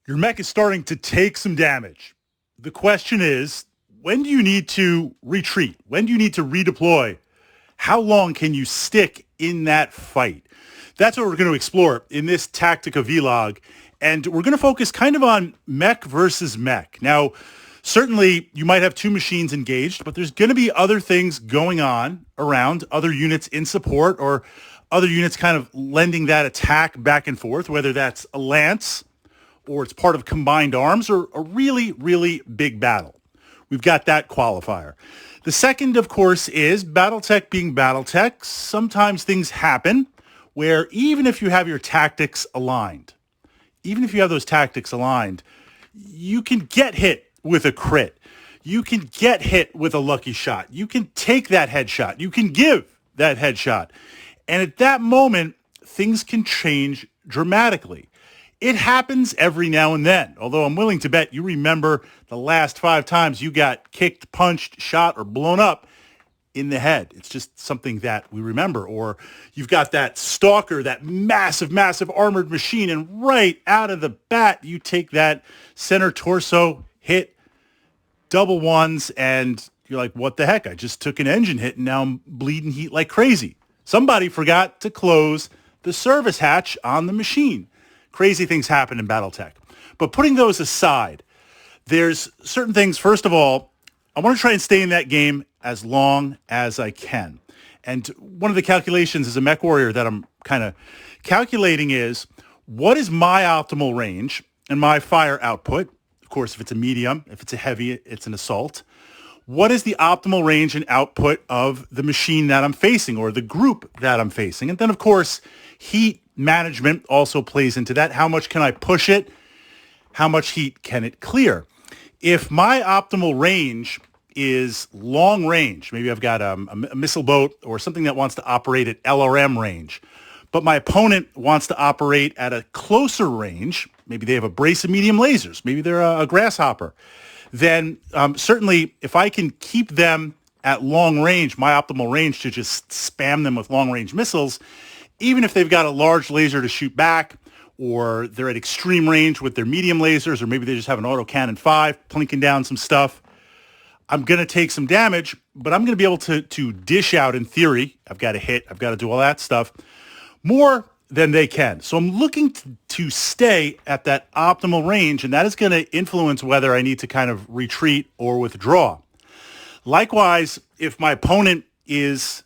Your mech is starting to take some damage. The question is, when do you need to retreat? When do you need to redeploy? How long can you stick in that fight? That's what we're going to explore in this Tactica vlog. And we're going to focus kind of on mech versus mech. Now, certainly you might have two machines engaged, but there's going to be other things going on around, other units in support or other units kind of lending that attack back and forth, whether that's a lance or it's part of combined arms or a really, really big battle. We've got that qualifier. The second, of course, is Battletech being Battletech. Sometimes things happen where even if you have your tactics aligned, you can get hit with a crit. You can get hit with a lucky shot. You can take that headshot. You can give that headshot. And at that moment, things can change dramatically. It happens every now and then, although I'm willing to bet you remember the last 5 times you got kicked, punched, shot, or blown up in the head. It's just something that we remember. Or you've got that stalker, that massive, massive armored machine, and right out of the bat, you take that center torso hit, double ones, and you're like, what the heck? I just took an engine hit, and now I'm bleeding heat like crazy. Somebody forgot to close the service hatch on the machine. Crazy things happen in Battletech. But putting those aside, there's certain things. First of all, I want to try and stay in that game as long as I can. And one of the calculations as a mech warrior that I'm kind of calculating is, what is my optimal range and my fire output? Of course, if it's a medium, if it's a heavy, it's an assault. What is the optimal range and output of the machine that I'm facing or the group that I'm facing? And then, of course, heat management also plays into that. How much can I push it? How much heat can it clear? If my optimal range is long range, maybe I've got a missile boat or something that wants to operate at LRM range, but my opponent wants to operate at a closer range, maybe they have a brace of medium lasers, maybe they're a grasshopper, then certainly if I can keep them at long range, my optimal range to just spam them with long range missiles, even if they've got a large laser to shoot back, or they're at extreme range with their medium lasers, or maybe they just have an autocannon 5 plinking down some stuff, I'm going to take some damage, but I'm going to be able to dish out, in theory, I've got to hit, I've got to do all that stuff, more than they can. So I'm looking to stay at that optimal range, and that is going to influence whether I need to kind of retreat or withdraw. Likewise, if my opponent is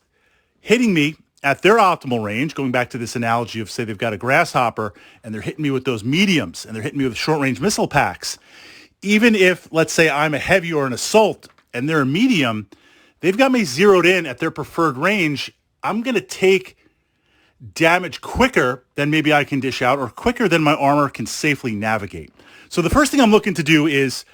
hitting me at their optimal range, going back to this analogy of, say, they've got a grasshopper and they're hitting me with those mediums and they're hitting me with short-range missile packs, even if, let's say, I'm a heavy or an assault and they're a medium, they've got me zeroed in at their preferred range, I'm going to take damage quicker than maybe I can dish out or quicker than my armor can safely navigate. So the first thing I'm looking to do is,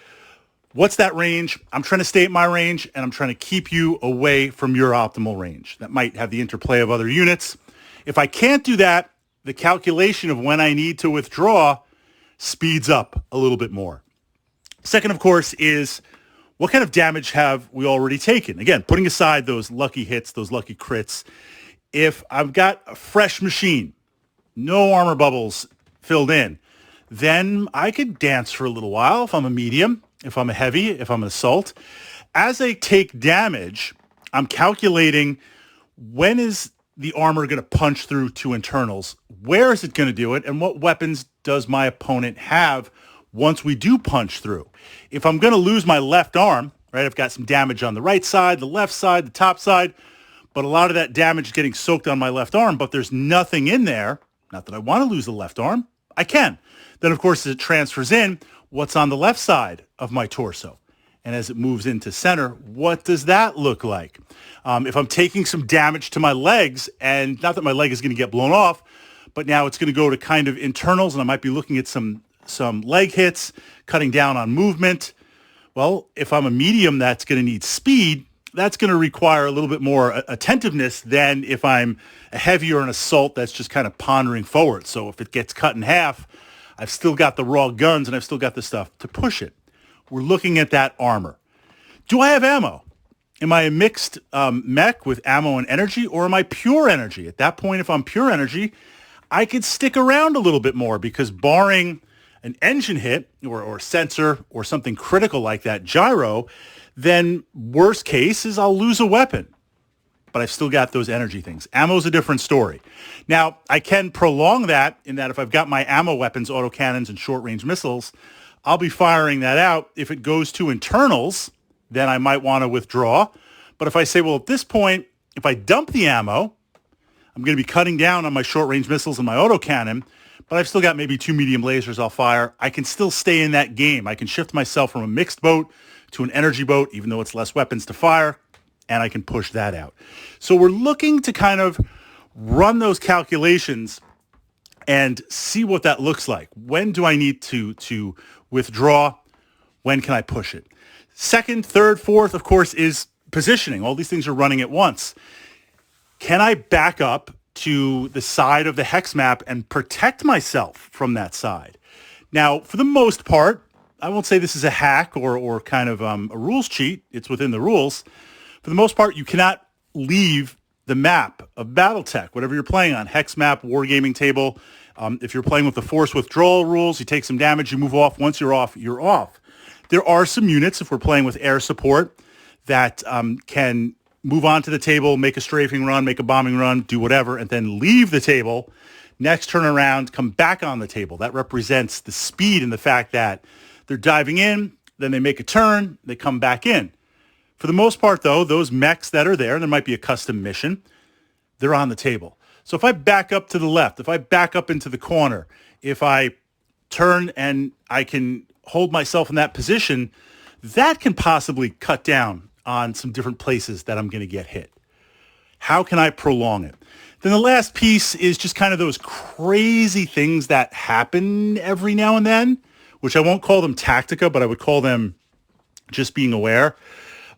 what's that range? I'm trying to stay at my range, and I'm trying to keep you away from your optimal range. That might have the interplay of other units. If I can't do that, the calculation of when I need to withdraw speeds up a little bit more. Second, of course, is what kind of damage have we already taken? Again, putting aside those lucky hits, those lucky crits, if I've got a fresh machine, no armor bubbles filled in, then I could dance for a little while if I'm a medium, if I'm a heavy, if I'm an assault. As I take damage, I'm calculating when is the armor going to punch through to internals, where is it going to do it, and what weapons does my opponent have once we do punch through. If I'm going to lose my left arm, right, I've got some damage on the right side, the left side, the top side, but a lot of that damage is getting soaked on my left arm, but there's nothing in there, not that I want to lose the left arm, I can. Then, of course, as it transfers in, what's on the left side of my torso? And as it moves into center, what does that look like? If I'm taking some damage to my legs, and not that my leg is going to get blown off, but now it's going to go to kind of internals, and I might be looking at some leg hits, cutting down on movement. Well, if I'm a medium that's going to need speed, that's going to require a little bit more attentiveness than if I'm a heavy or an assault that's just kind of pondering forward. So if it gets cut in half, I've still got the raw guns and I've still got the stuff to push it. We're looking at that armor. Do I have ammo? Am I a mixed mech with ammo and energy, or am I pure energy? At that point, if I'm pure energy, I could stick around a little bit more, because barring an engine hit or sensor or something critical like that, gyro, then worst case is I'll lose a weapon. But I've still got those energy things. Ammo's a different story. Now, I can prolong that in that if I've got my ammo weapons, autocannons, and short-range missiles, I'll be firing that out. If it goes to internals, then I might want to withdraw. But if I say, well, at this point, if I dump the ammo, I'm going to be cutting down on my short-range missiles and my autocannon, but I've still got maybe 2 medium lasers I'll fire. I can still stay in that game. I can shift myself from a mixed boat to an energy boat, even though it's less weapons to fire, and I can push that out. So we're looking to kind of run those calculations and see what that looks like. When do I need to withdraw? When can I push it? Second, third, fourth, of course, is positioning. All these things are running at once. Can I back up to the side of the hex map and protect myself from that side? Now, for the most part, I won't say this is a hack or kind of a rules cheat. It's within the rules. For the most part, you cannot leave the map of Battletech, whatever you're playing on, hex map, wargaming table. If you're playing with the force withdrawal rules, you take some damage, you move off. Once you're off, you're off. There are some units, if we're playing with air support, that can move onto the table, make a strafing run, make a bombing run, do whatever, and then leave the table. Next, turn around, come back on the table. That represents the speed and the fact that they're diving in, then they make a turn, they come back in. For the most part, though, those mechs that are there might be a custom mission, they're on the table. So if I back up to the left, if I back up into the corner, if I turn and I can hold myself in that position, that can possibly cut down on some different places that I'm going to get hit. How can I prolong it? Then the last piece is just kind of those crazy things that happen every now and then, which I won't call them tactica, but I would call them just being aware.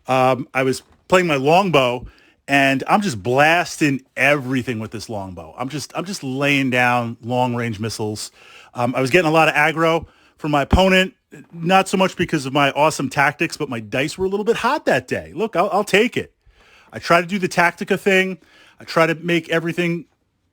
I was playing my longbow, and I'm just blasting everything with this longbow. I'm just laying down long-range missiles. I was getting a lot of aggro from my opponent, not so much because of my awesome tactics, but my dice were a little bit hot that day. Look, I'll take it. I try to do the tactica thing. I try to make everything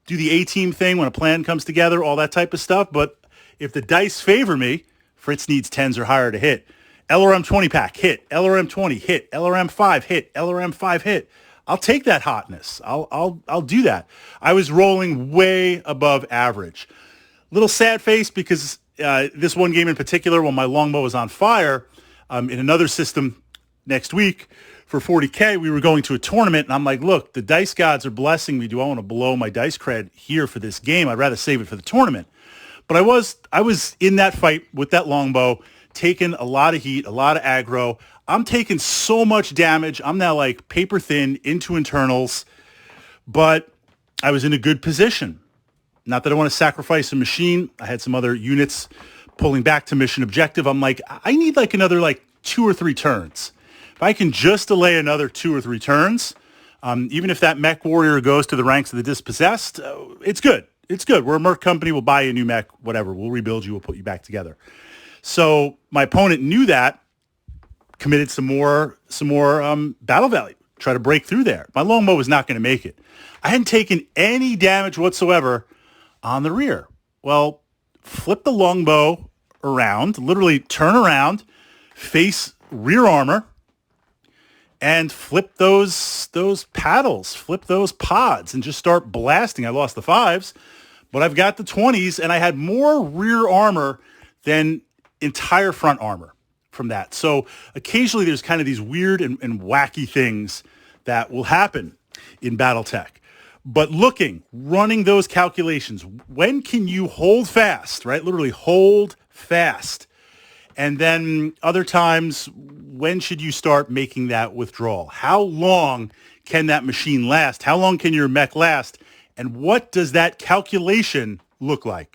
do the A-team thing when a plan comes together, all that type of stuff. But if the dice favor me, Fritz needs 10s or higher to hit. LRM 20 pack, hit. LRM 20, hit. LRM 5, hit. LRM 5, hit. I'll take that hotness. I'll do that. I was rolling way above average. Little sad face because this one game in particular, when my longbow was on fire, in another system next week for 40K, we were going to a tournament, and I'm like, look, the dice gods are blessing me. Do I want to blow my dice cred here for this game? I'd rather save it for the tournament. But I was in that fight with that longbow, taking a lot of heat, a lot of aggro. I'm taking so much damage. I'm now like paper thin into internals, but I was in a good position. Not that I want to sacrifice a machine. I had some other units pulling back to mission objective. I'm like, I need like another like 2 or 3 turns. If I can just delay another 2 or 3 turns, even if that mech warrior goes to the ranks of the dispossessed, it's good. It's good. We're a merc company. We'll buy you a new mech, whatever. We'll rebuild you. We'll put you back together. So my opponent knew that, committed some more battle value, try to break through there. My longbow was not going to make it. I hadn't taken any damage whatsoever on the rear. Well, flip the longbow around, literally turn around, face rear armor, and flip those paddles, flip those pods, and just start blasting. I lost the 5s, but I've got the 20s, and I had more rear armor than entire front armor from that. So occasionally there's kind of these weird and wacky things that will happen in Battletech. But running those calculations, when can you hold fast, right? Literally hold fast. And then other times, when should you start making that withdrawal? How long can that machine last? How long can your mech last? And what does that calculation look like?